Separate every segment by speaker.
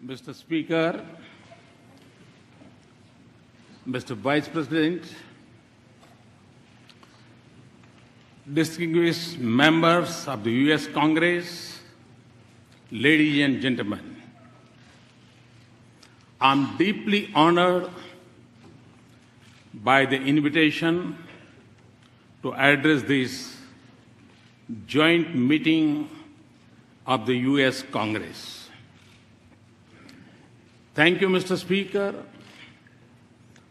Speaker 1: Mr. Speaker, Mr. Vice President, distinguished members of the U.S. Congress, ladies and gentlemen, I'm deeply honored by the invitation to address this joint meeting of the U.S. Congress. Thank you, Mr. Speaker,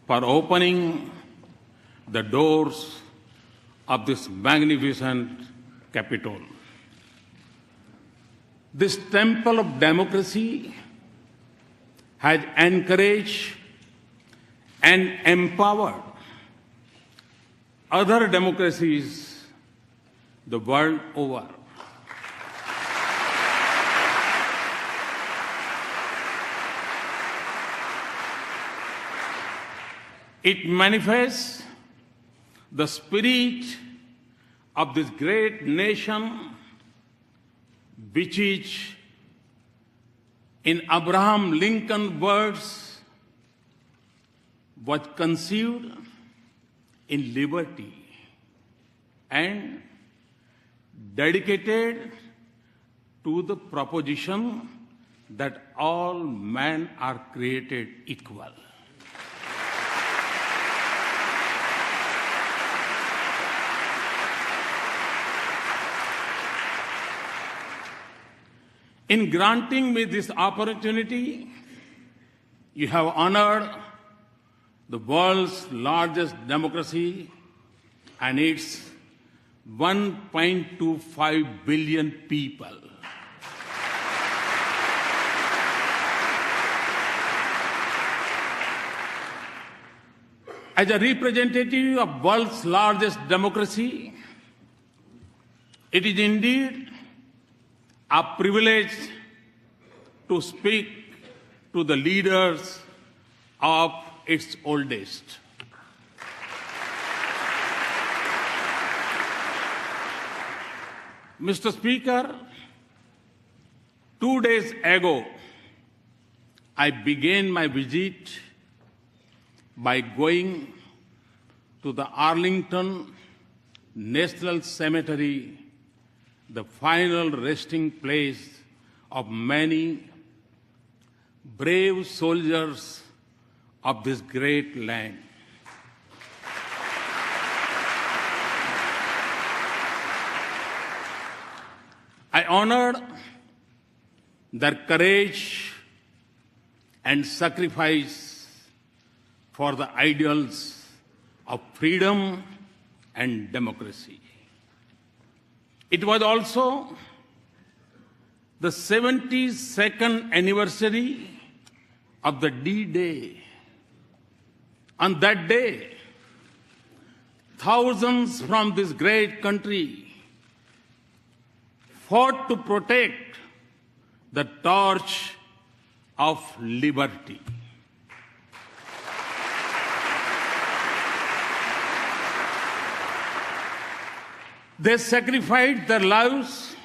Speaker 1: for opening the doors of this magnificent Capitol. This temple of democracy has encouraged and empowered other democracies the world over. It manifests the spirit of this great nation, which is, in Abraham Lincoln's words, was conceived in liberty and dedicated to the proposition that all men are created equal. In granting me this opportunity, you have honored the world's largest democracy and its 1.25 billion people. As a representative of world's largest democracy, it is indeed a privilege to speak to the leaders of its oldest. Mr. Speaker, 2 days ago, I began my visit by going to the Arlington National Cemetery, the final resting place of many brave soldiers of this great land. I honored their courage and sacrifice for the ideals of freedom and democracy. It was also the 72nd anniversary of the D-Day. On that day, thousands from this great country fought to protect the torch of liberty. They sacrificed their lives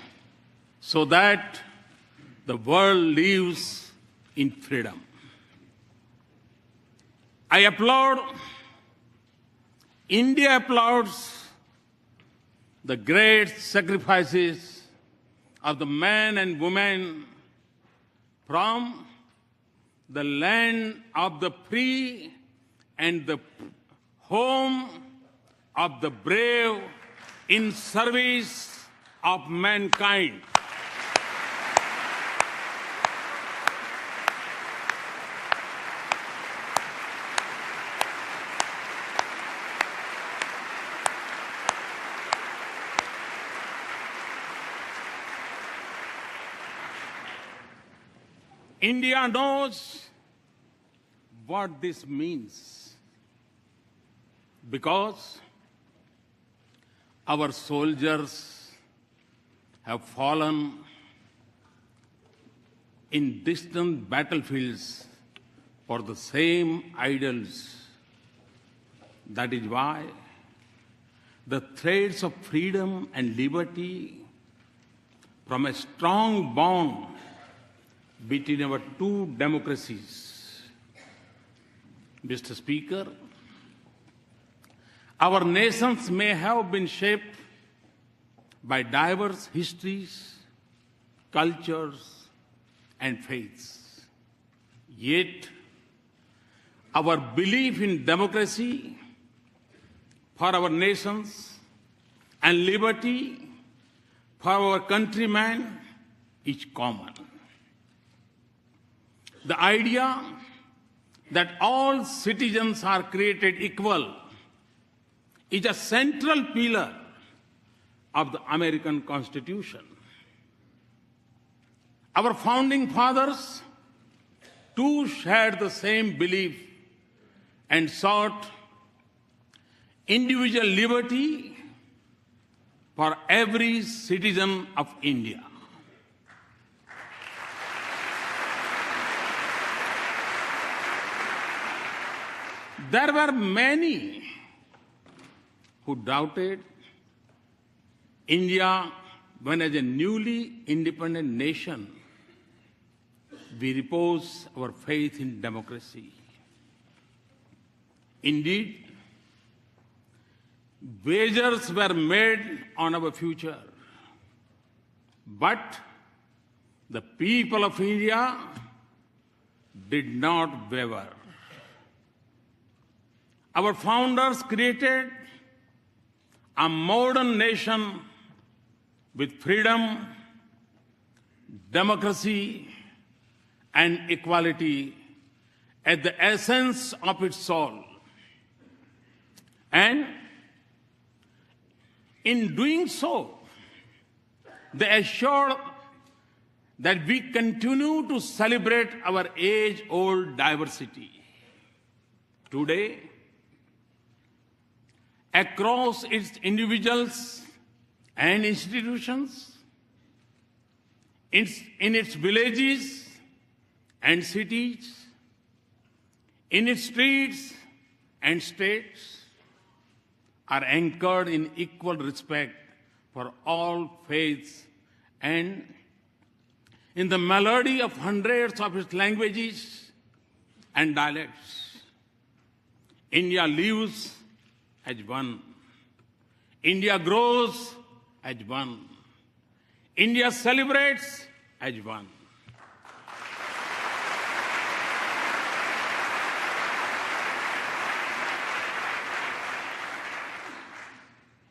Speaker 1: so that the world lives in freedom. I applaud, India applauds the great sacrifices of the men and women from the land of the free and the home of the brave in service of mankind. India knows what this means because our soldiers have fallen in distant battlefields for the same ideals. That is why the threads of freedom and liberty from a strong bond between our two democracies. Mr. Speaker, our nations may have been shaped by diverse histories, cultures, and faiths. Yet, our belief in democracy for our nations and liberty for our countrymen is common. The idea that all citizens are created equal is a central pillar of the American Constitution. Our founding fathers too shared the same belief and sought individual liberty for every citizen of India. There were many who doubted India when, as a newly independent nation, we repose our faith in democracy. Indeed, wagers were made on our future, but the people of India did not waver. Our founders created a modern nation with freedom, democracy, and equality at the essence of its soul. And in doing so, they assured that we continue to celebrate our age-old diversity. Today, across its individuals and institutions, in its villages and cities, in its streets and states, are anchored in equal respect for all faiths and in the melody of hundreds of its languages and dialects. India lives as one. India grows as one. India celebrates as one.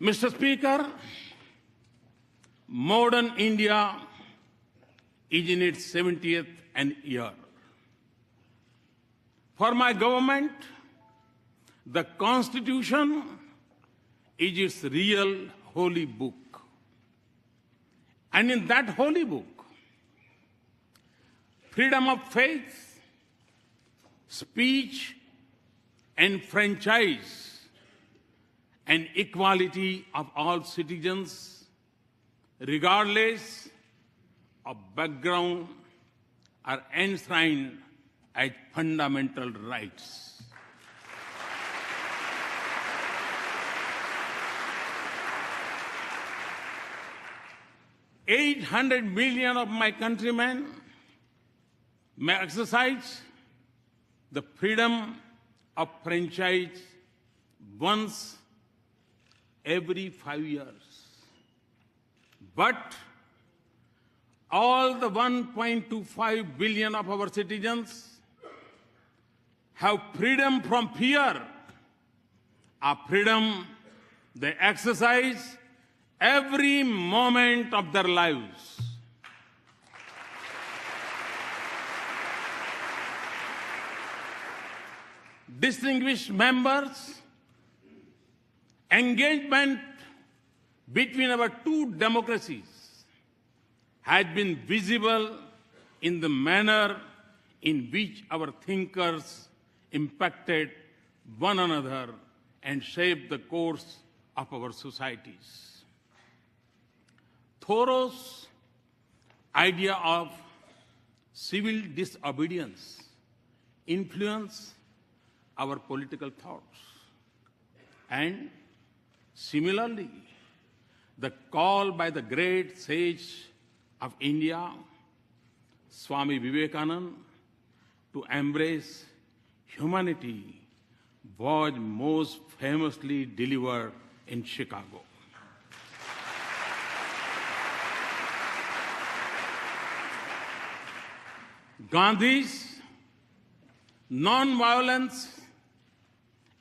Speaker 1: Mr. Speaker, modern India is in its 70th year. For my government, the Constitution is its real holy book. And in that holy book, freedom of faith, speech, and franchise, and equality of all citizens, regardless of background, are enshrined as fundamental rights. $800 million of my countrymen may exercise the freedom of franchise once every 5 years. But all the 1.25 billion of our citizens have freedom from fear, a freedom they exercise every moment of their lives. Distinguished members, engagement between our two democracies has been visible in the manner in which our thinkers impacted one another and shaped the course of our societies. Thoreau's idea of civil disobedience influenced our political thoughts. And similarly, the call by the great sage of India, Swami Vivekananda to embrace humanity was most famously delivered in Chicago. Gandhi's non-violence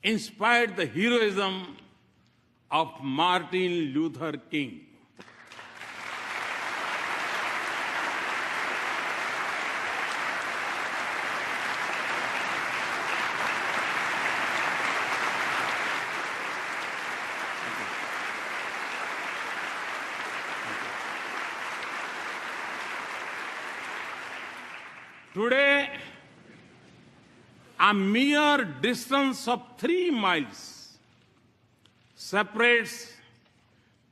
Speaker 1: inspired the heroism of Martin Luther King. Today, a mere distance of 3 miles separates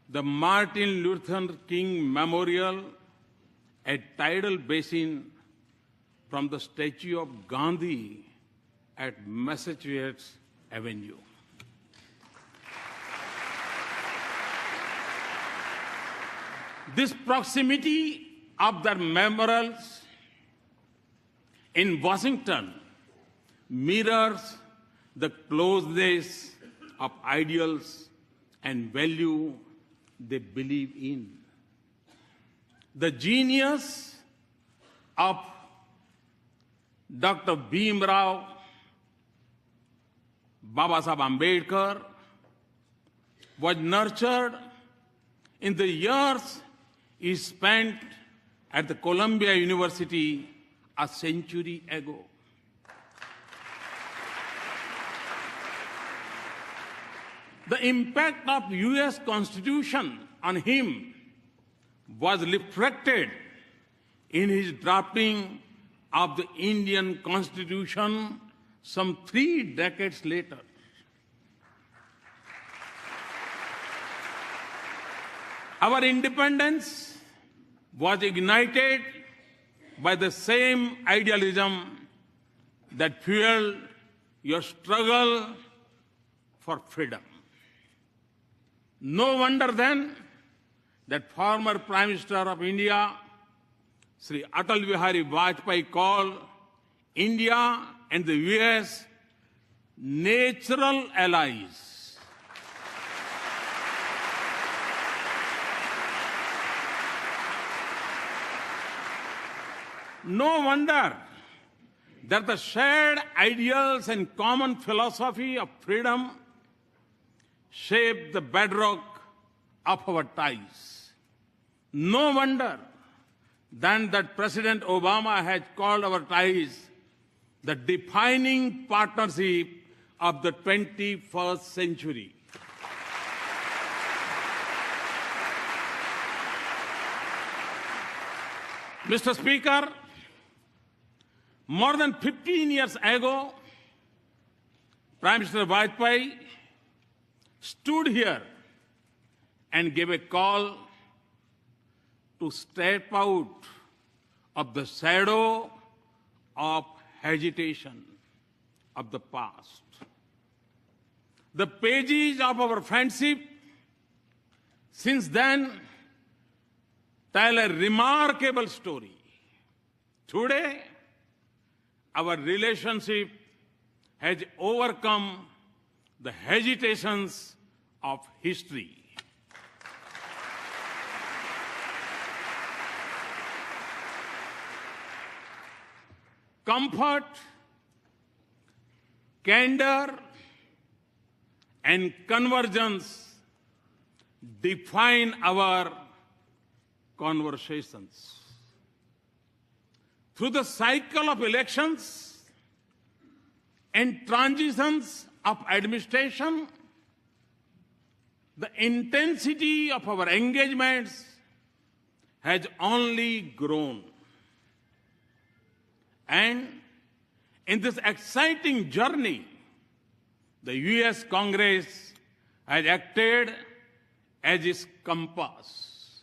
Speaker 1: the Martin Luther King Memorial at Tidal Basin from the statue of Gandhi at Massachusetts Avenue. This proximity of the memorials in Washington mirrors the closeness of ideals and value they believe in. The genius of Dr. Bhimrao Babasaheb Ambedkar was nurtured in the years he spent at the Columbia University a century ago. The impact of U.S. Constitution on him was reflected in his drafting of the Indian Constitution some 3 decades later. Our independence was ignited by the same idealism that fueled your struggle for freedom. No wonder then that former Prime Minister of India, Sri Atal Bihari Vajpayee, called India and the US natural allies. No wonder that the shared ideals and common philosophy of freedom shape the bedrock of our ties. No wonder then that President Obama has called our ties the defining partnership of the 21st century. Mr. Speaker, more than 15 years ago, Prime Minister Vajpayee stood here and gave a call to step out of the shadow of hesitation of the past. The pages of our friendship since then tell a remarkable story. Today, our relationship has overcome the hesitations of history. Comfort, candor, and convergence define our conversations. Through the cycle of elections and transitions of administration, the intensity of our engagements has only grown. And in this exciting journey, the U.S. Congress has acted as its compass.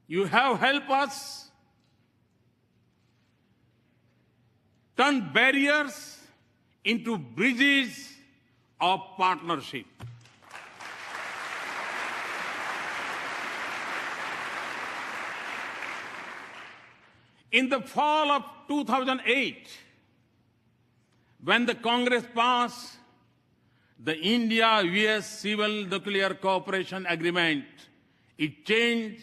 Speaker 1: You have helped us turn barriers into bridges of partnership. In the fall of 2008, when the Congress passed the India-US Civil Nuclear Cooperation Agreement, it changed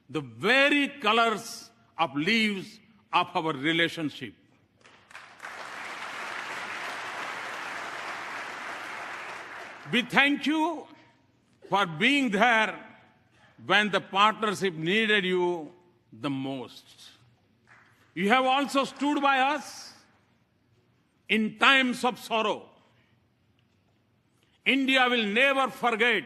Speaker 1: the very colors of leaves of our relationship. We thank you for being there when the partnership needed you the most. You have also stood by us in times of sorrow. India will never forget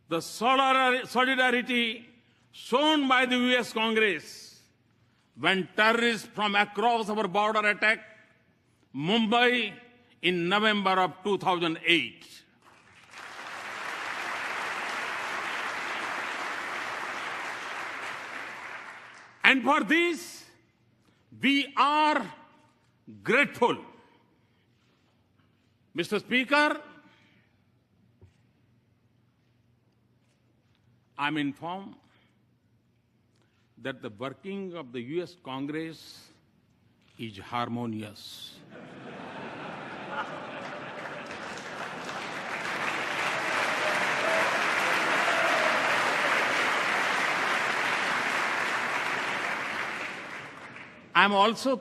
Speaker 1: the solidarity shown by the US Congress when terrorists from across our border attacked Mumbai in November of 2008. And for this, we are grateful. Mr. Speaker, I'm informed that the working of the US Congress is harmonious. I'm also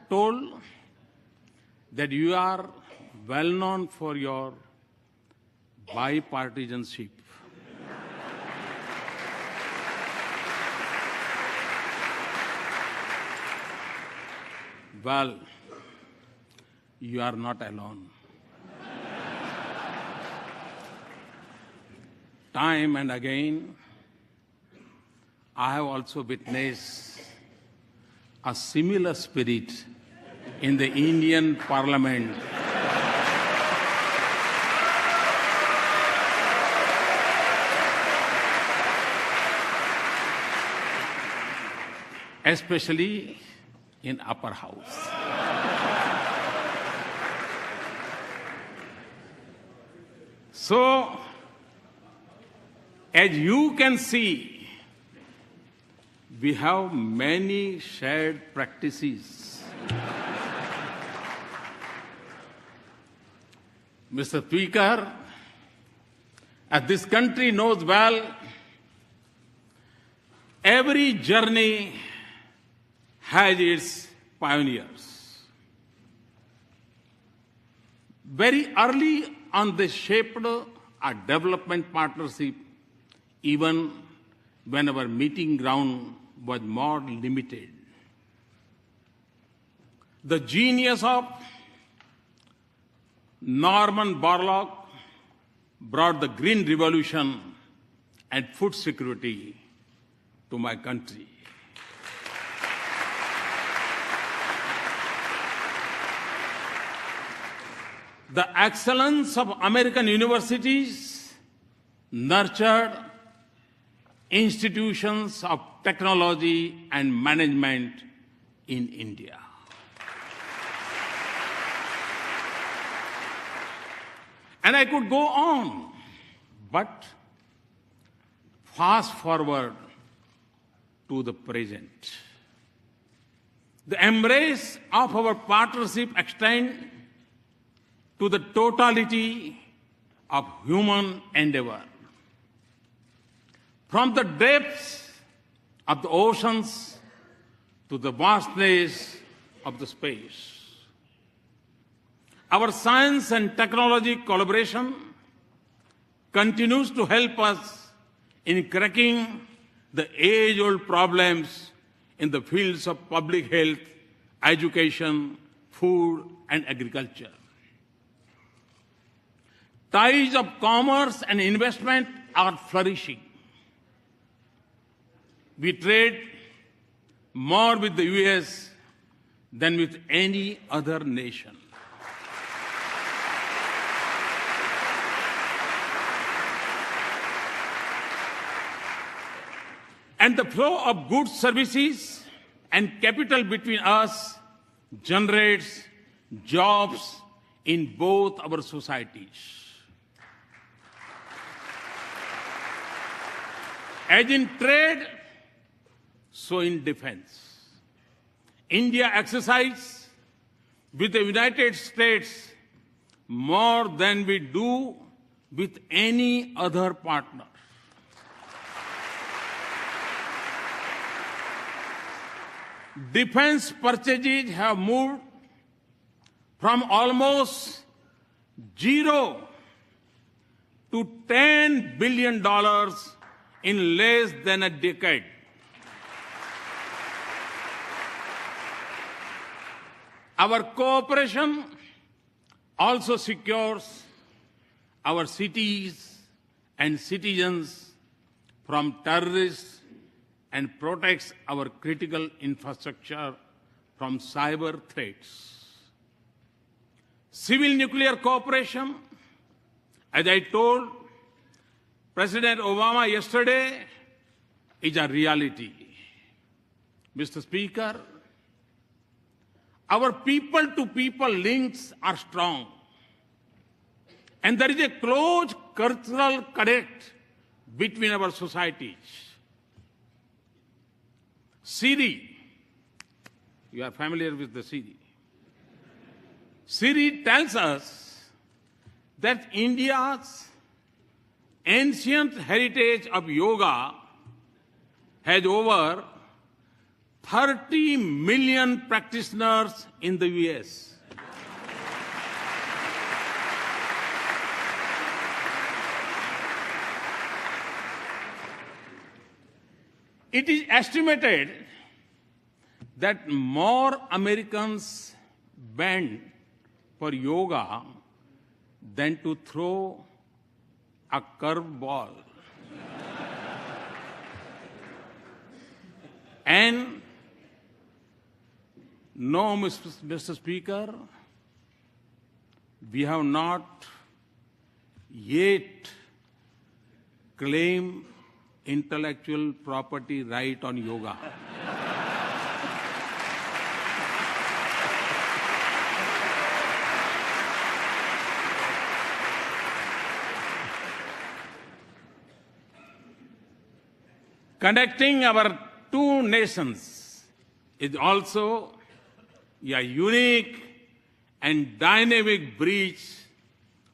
Speaker 1: told that you are well known for your bipartisanship. Well, you are not alone. Time and again, I have also witnessed a similar spirit in the Indian Parliament. Especially in upper house. So, as you can see, we have many shared practices. Mr. Speaker, as this country knows well, every journey has its pioneers. Very early on, they shaped a development partnership, even when our meeting ground was more limited. The genius of Norman Borlaug brought the Green Revolution and food security to my country. The excellence of American universities nurtured institutions of technology and management in India. And I could go on, but fast forward to the present. The embrace of our partnership extends to the totality of human endeavor. From the depths of the oceans to the vastness of the space. Our science and technology collaboration continues to help us in cracking the age-old problems in the fields of public health, education, food, and agriculture. Ties of commerce and investment are flourishing. We trade more with the US than with any other nation. And the flow of goods, services, and capital between us generates jobs in both our societies. As in trade, so in defense. India exercises with the United States more than we do with any other partner. Defense purchases have moved from almost zero to $10 billion in less than a decade. Our cooperation also secures our cities and citizens from terrorists and protects our critical infrastructure from cyber threats. Civil nuclear cooperation, as I told President Obama yesterday, is a reality. Mr. Speaker, our people-to-people links are strong, and there is a close cultural connect between our societies. Siri, you are familiar with the Siri. Siri tells us that India's ancient heritage of yoga has over 30 million practitioners in the US. It is estimated that more Americans bend for yoga than to throw a curveball. And no, Mr. Speaker, we have not yet claimed intellectual property right on yoga. Connecting our two nations is also a unique and dynamic bridge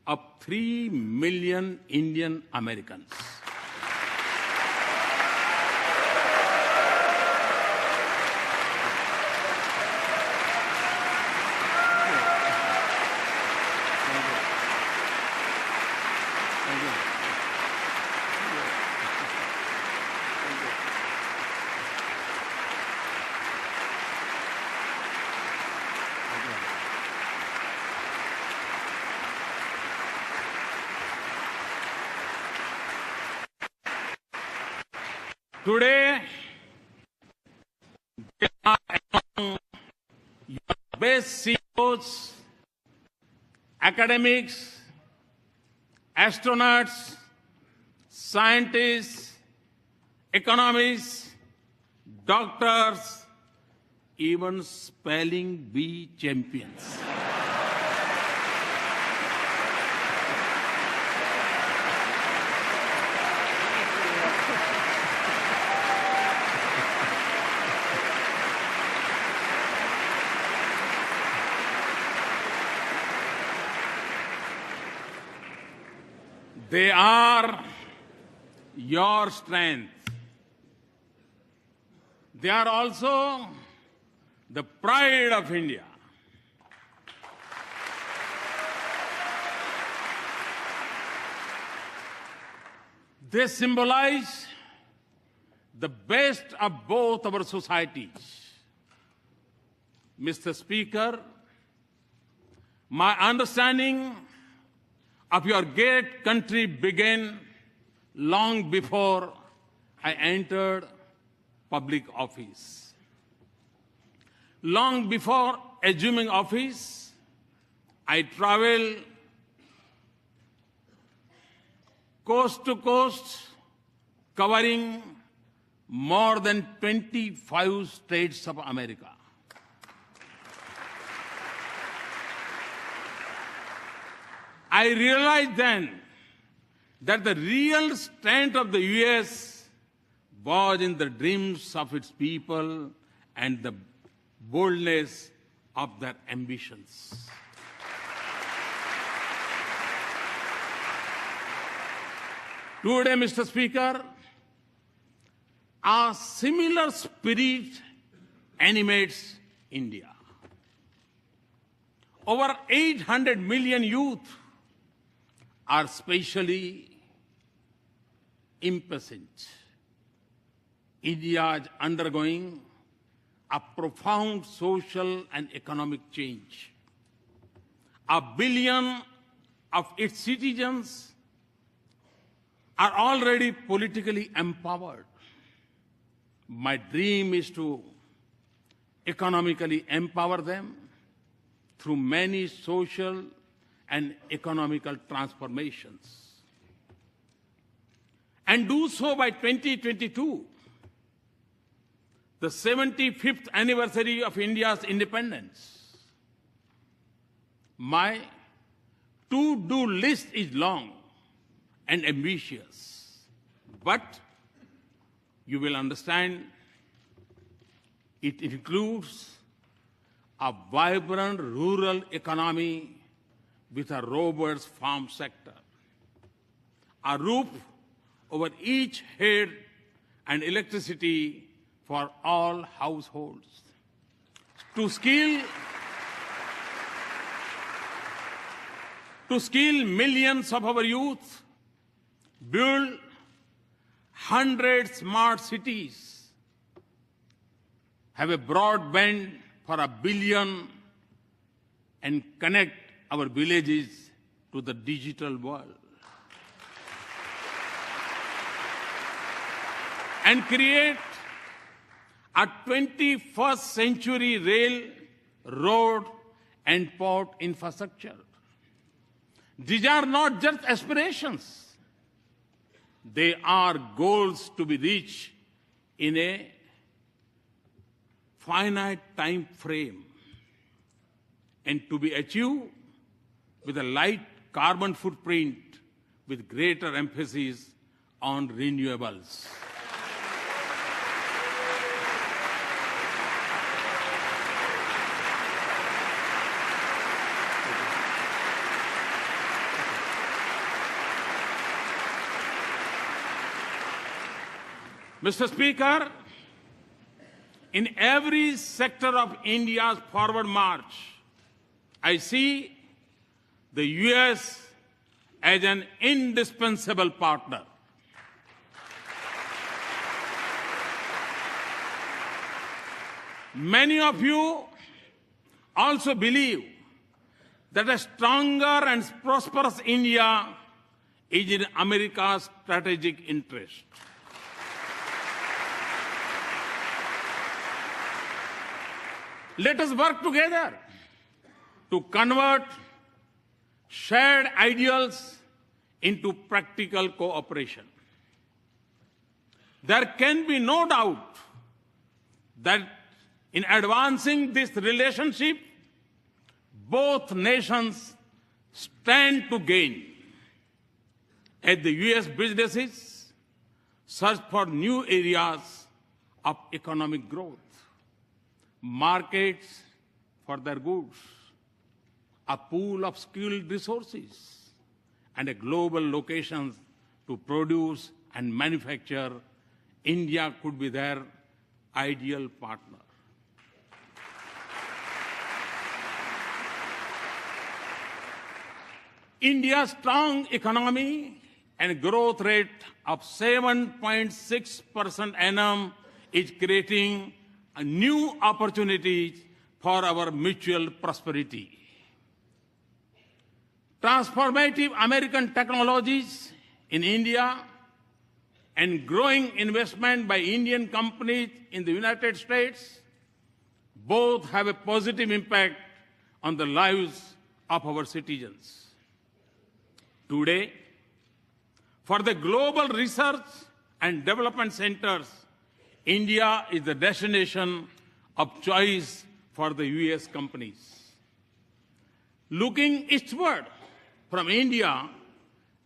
Speaker 1: of 3 million Indian Americans. Today, they are among your best CEOs, academics, astronauts, scientists, economists, doctors, even spelling bee champions. They are your strength. They are also the pride of India. They symbolize the best of both our societies. Mr. Speaker, my understanding of your great country began long before I entered public office. Long before assuming office, I traveled coast to coast, covering more than 25 states of America. I realized then that the real strength of the U.S. was in the dreams of its people and the boldness of their ambitions. Today, Mr. Speaker, a similar spirit animates India. Over 800 million youth are spatially impatient. India is undergoing a profound social and economic change. 1 billion of its citizens are already politically empowered. My dream is to economically empower them through many social and economical transformations, and do so by 2022, the 75th anniversary of India's independence. My to-do list is long and ambitious, but you will understand it includes a vibrant rural economy with a robust farm sector, a roof over each head, and electricity for all households. To skill millions of our youth, build 100 smart cities, have a broadband for 1 billion, and connect our villages to the digital world. And create a 21st century rail, road, and port infrastructure. These are not just aspirations. They are goals to be reached in a finite time frame and to be achieved with a light carbon footprint with greater emphasis on renewables. Mr. Speaker, in every sector of India's forward march, I see the US as an indispensable partner. Many of you also believe that a stronger and prosperous India is in America's strategic interest. Let us work together to convert shared ideals into practical cooperation. There can be no doubt that in advancing this relationship, both nations stand to gain. As the US businesses search for new areas of economic growth, markets for their goods, a pool of skilled resources, and a global locations to produce and manufacture, India could be their ideal partner. India's strong economy and growth rate of 7.6% annum is creating new opportunities for our mutual prosperity. Transformative American technologies in India and growing investment by Indian companies in the United States both have a positive impact on the lives of our citizens. Today, for the global research and development centers, India is the destination of choice for the US companies. Looking eastward from India,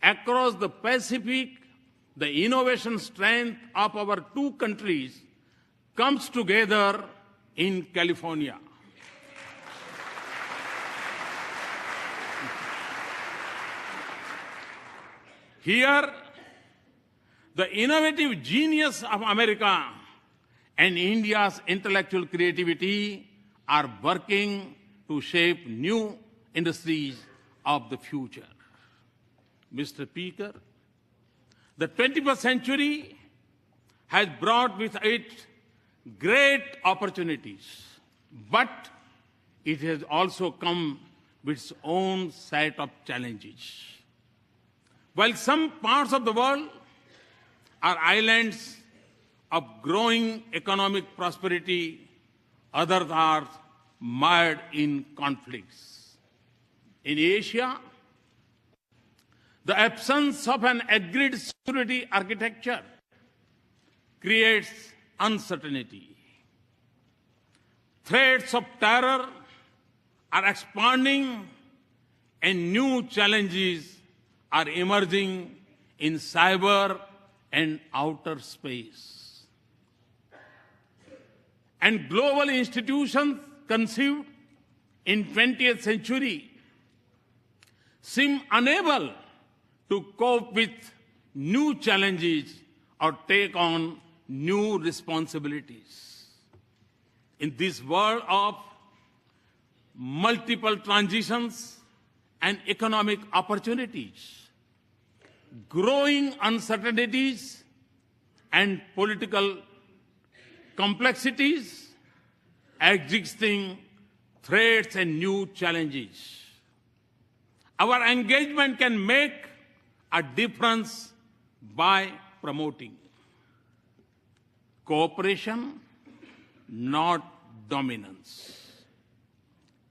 Speaker 1: across the Pacific, the innovation strength of our two countries comes together in California. Here, the innovative genius of America and India's intellectual creativity are working to shape new industries of the future. Mr. Speaker, the 21st century has brought with it great opportunities, but it has also come with its own set of challenges. While some parts of the world are islands of growing economic prosperity, others are mired in conflicts. In Asia, the absence of an agreed security architecture creates uncertainty. Threats of terror are expanding and new challenges are emerging in cyber and outer space. And global institutions conceived in 20th century seem unable to cope with new challenges or take on new responsibilities. In this world of multiple transitions and economic opportunities, growing uncertainties and political complexities, existing threats and new challenges, our engagement can make a difference by promoting cooperation, not dominance,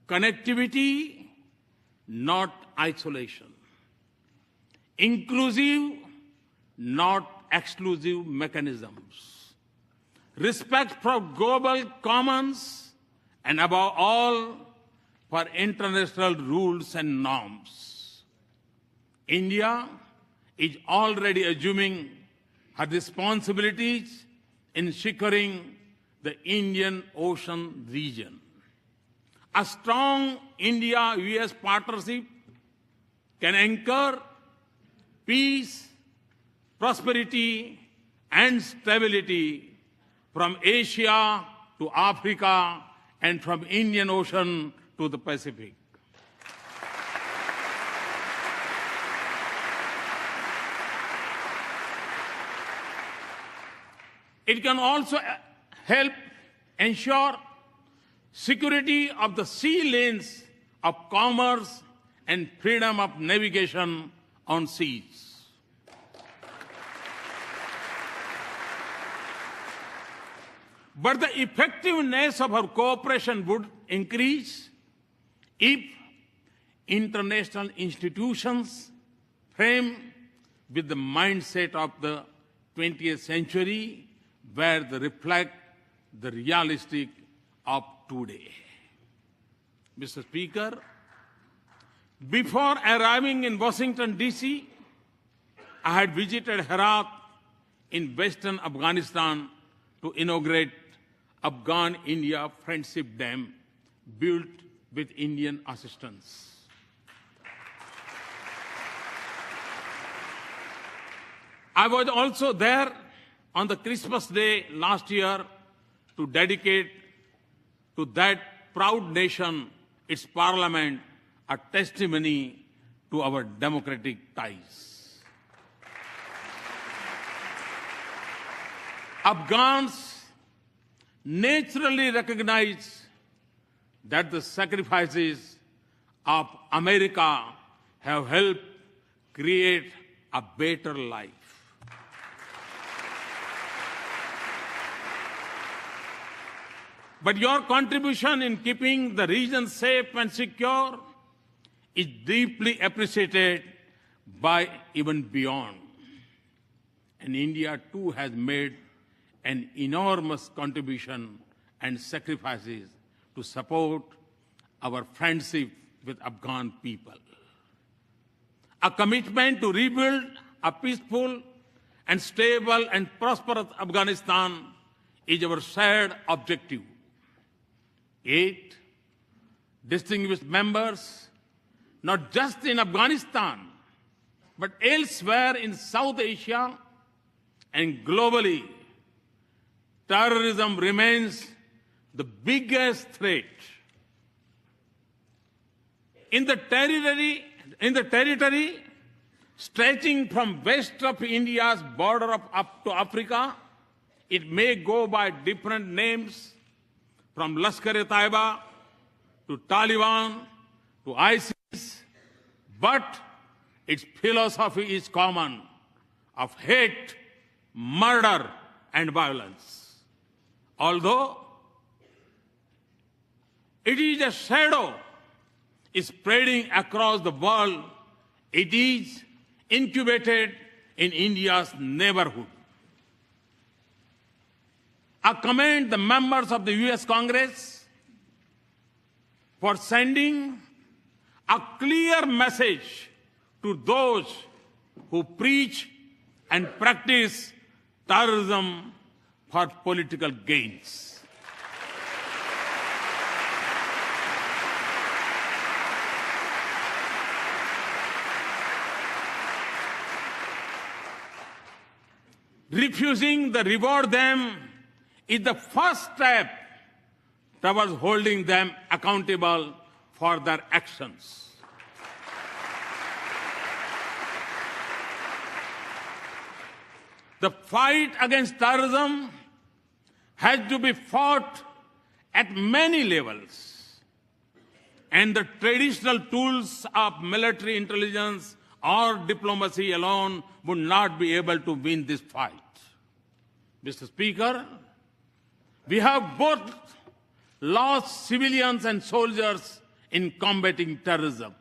Speaker 1: connectivity, not isolation, inclusive, not exclusive mechanisms, respect for global commons, and above all, for international rules and norms. India is already assuming her responsibilities in securing the Indian Ocean region. A strong India-US partnership can anchor peace, prosperity, and stability from Asia to Africa and from Indian Ocean to the Pacific. It can also help ensure security of the sea lanes of commerce and freedom of navigation on seas. But the effectiveness of our cooperation would increase if international institutions frame with the mindset of the 20th century, where they reflect the realistic of today. Mr. Speaker, before arriving in Washington, D.C., I had visited Herat in western Afghanistan to inaugurate Afghan-India Friendship Dam built with Indian assistance. I was also there on the Christmas Day last year to dedicate to that proud nation, its parliament, a testimony to our democratic ties. Afghans naturally recognize that the sacrifices of America have helped create a better life. But your contribution in keeping the region safe and secure is deeply appreciated by even beyond. And India too has made an enormous contribution and sacrifices to support our friendship with Afghan people. A commitment to rebuild a peaceful and stable and prosperous Afghanistan is our shared objective. 8 distinguished members, not just in Afghanistan, but elsewhere in South Asia and globally, terrorism remains the biggest threat. In the territory stretching from west of India's border up to Africa, it may go by different names, from Lashkar-e-Taiba to Taliban to ISIS, but its philosophy is common, of hate, murder, and violence. Although it is a shadow spreading across the world, it is incubated in India's neighborhood. I commend the members of the US Congress for sending a clear message to those who preach and practice terrorism for political gains. Refusing to reward them is the first step towards holding them accountable for their actions. The fight against terrorism has to be fought at many levels, and the traditional tools of military intelligence or diplomacy alone would not be able to win this fight. Mr. Speaker, we have both lost civilians and soldiers in combating terrorism.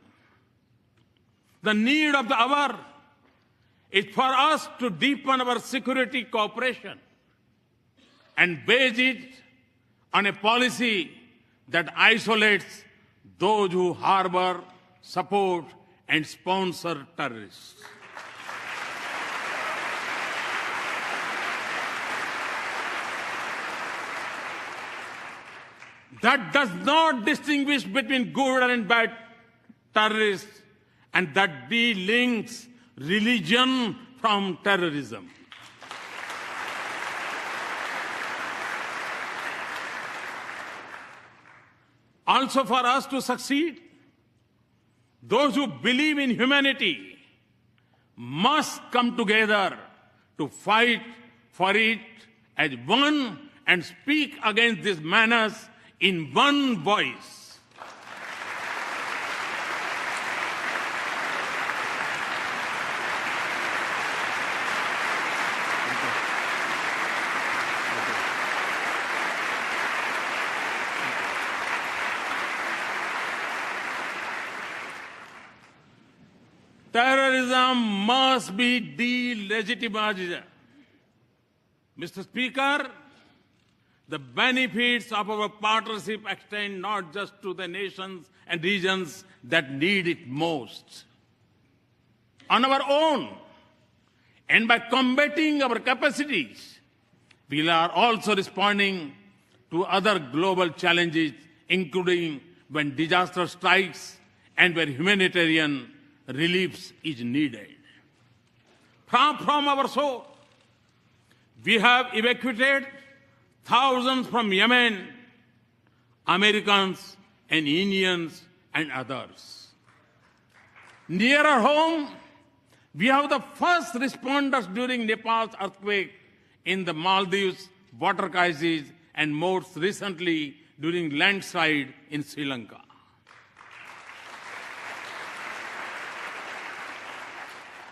Speaker 1: The need of the hour is for us to deepen our security cooperation and base it on a policy that isolates those who harbor, support, and sponsor terrorists. That does not distinguish between good and bad terrorists, and that delinks religion from terrorism. Also, for us to succeed, those who believe in humanity must come together to fight for it as one and speak against this menace in one voice. Terrorism must be delegitimized. Mr. Speaker, the benefits of our partnership extend not just to the nations and regions that need it most. On our own, and by combating our capacities, we are also responding to other global challenges, including when disaster strikes and where humanitarian relief is needed. From our shore, we have evacuated thousands from Yemen, Americans and Indians and others. Nearer home, we have the first responders during Nepal's earthquake, in the Maldives water crisis, and most recently during landslide in Sri Lanka.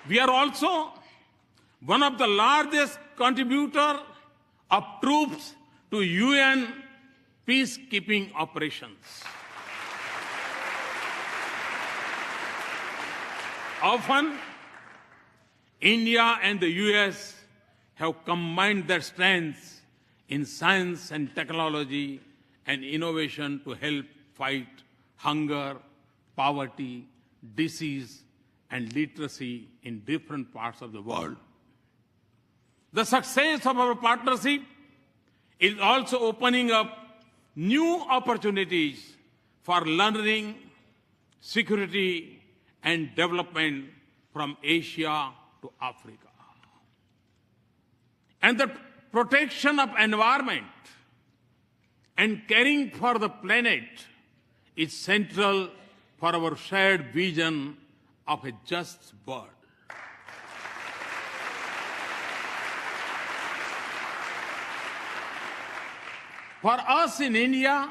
Speaker 1: We are also one of the largest contributors of troops to UN peacekeeping operations. Often, India and the US have combined their strengths in science and technology and innovation to help fight hunger, poverty, disease, and literacy in different parts of the world. The success of our partnership is also opening up new opportunities for learning, security, and development from Asia to Africa. And the protection of environment and caring for the planet is central for our shared vision of a just world. For us in India,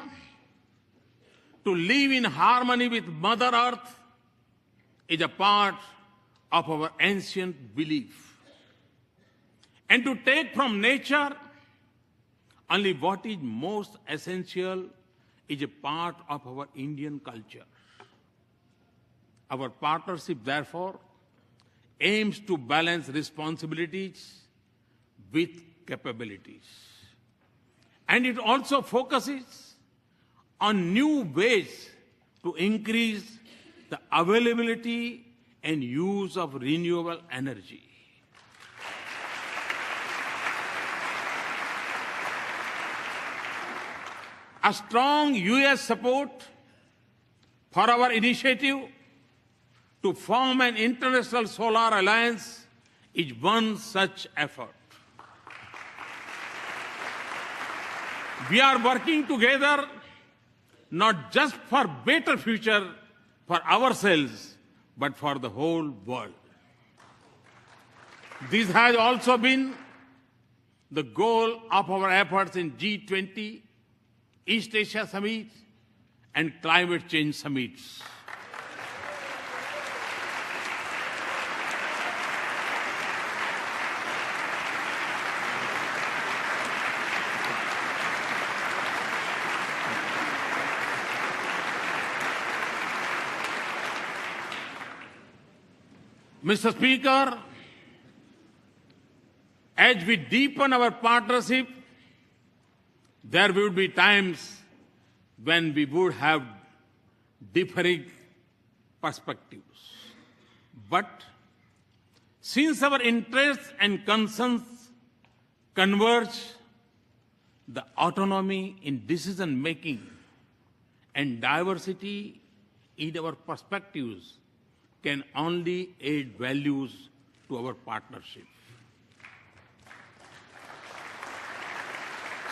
Speaker 1: to live in harmony with Mother Earth is a part of our ancient belief. And to take from nature only what is most essential is a part of our Indian culture. Our partnership, therefore, aims to balance responsibilities with capabilities. And it also focuses on new ways to increase the availability and use of renewable energy. A strong U.S. support for our initiative to form an international solar alliance is one such effort. We are working together not just for better future for ourselves, but for the whole world. This has also been the goal of our efforts in G20, East Asia Summit, and climate change summits. Mr. Speaker, as we deepen our partnership, there will be times when we would have differing perspectives. But since our interests and concerns converge, the autonomy in decision-making and diversity in our perspectives can only add values to our partnership.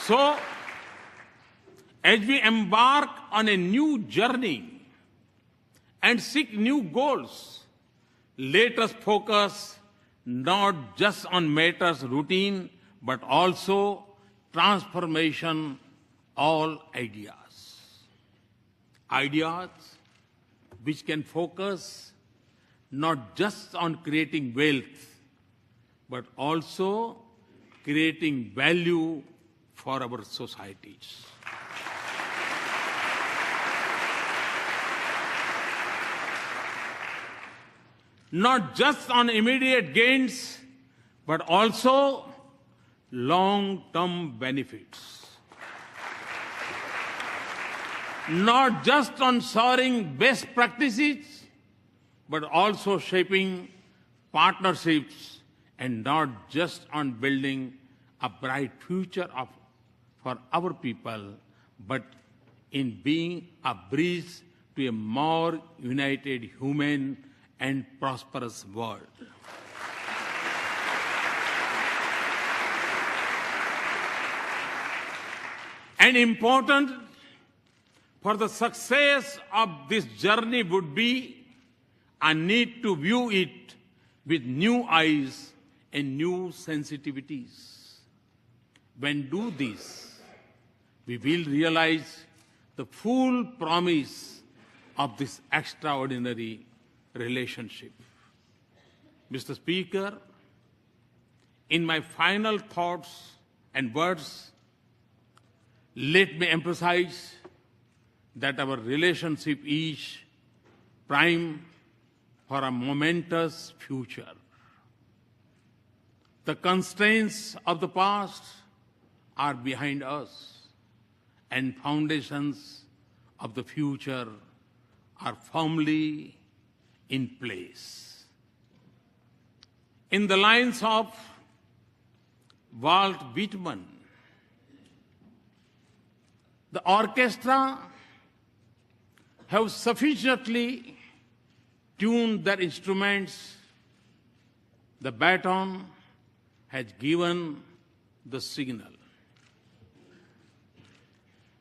Speaker 1: So, as we embark on a new journey and seek new goals, let us focus not just on matters routine, but also transformation, all ideas. Ideas which can focus not just on creating wealth, but also creating value for our societies. Not just on immediate gains, but also long-term benefits. Not just on soaring best practices, but also shaping partnerships, and not just on building a bright future for our people, but in being a bridge to a more united, human, and prosperous world. And important for the success of this journey would be a need to view it with new eyes and new sensitivities. When do this, we will realize the full promise of this extraordinary relationship. Mr. Speaker, in my final thoughts and words, let me emphasize that our relationship is prime for a momentous future. The constraints of the past are behind us, and foundations of the future are firmly in place. In the lines of Walt Whitman, The orchestra have sufficiently tuned their instruments. The baton has given the signal.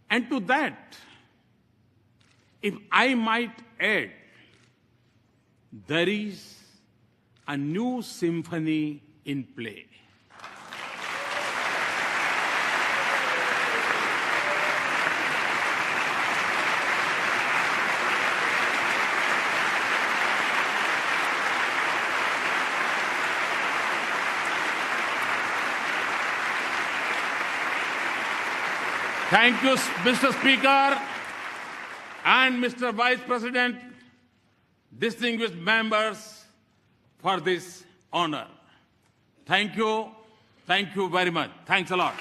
Speaker 1: And to that, if I might add, there is a new symphony in play. Thank you, Mr. Speaker and Mr. Vice President, distinguished members, for this honor. Thank you very much. Thanks a lot.